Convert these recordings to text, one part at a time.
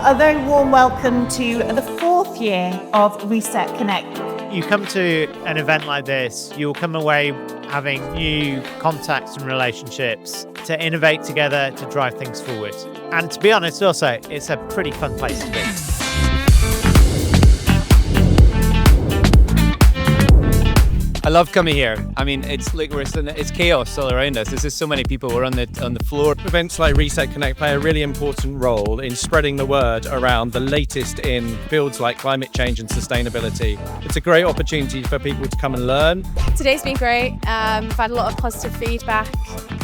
A very warm welcome to the fourth year of Reset Connect. You come to an event like this, you'll come away having new contacts and relationships to innovate together to drive things forward. And to be honest, also, it's a pretty fun place to be. I love coming here. I mean, it's like it's chaos all around us. There's just so many people. We're on the floor. Events like Reset Connect play a really important role in spreading the word around the latest in fields like climate change and sustainability. It's a great opportunity for people to come and learn. Today's been great. We've had a lot of positive feedback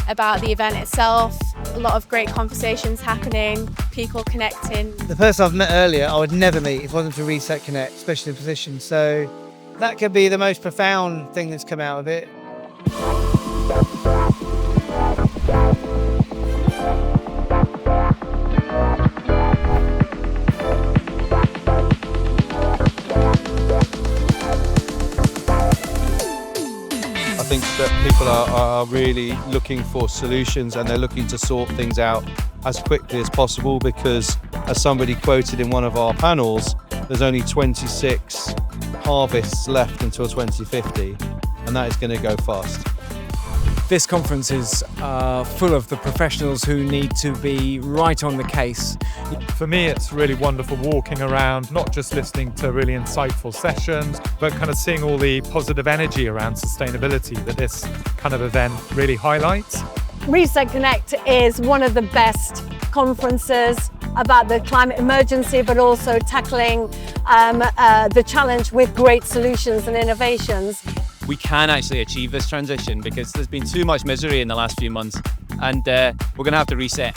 about the event itself. A lot of great conversations happening, people connecting. The person I've met earlier, I would never meet if it wasn't for Reset Connect, especially the position. So that could be the most profound thing that's come out of it. I think that people are really looking for solutions, and they're looking to sort things out as quickly as possible because, as somebody quoted in one of our panels, there's only 26 harvests left until 2050, and that is going to go fast. This conference is full of the professionals who need to be right on the case. For me, it's really wonderful walking around, not just listening to really insightful sessions, but kind of seeing all the positive energy around sustainability that this kind of event really highlights. Reset Connect is one of the best conferences about the climate emergency, but also tackling the challenge with great solutions and innovations. We can actually achieve this transition because there's been too much misery in the last few months, and we're going to have to reset.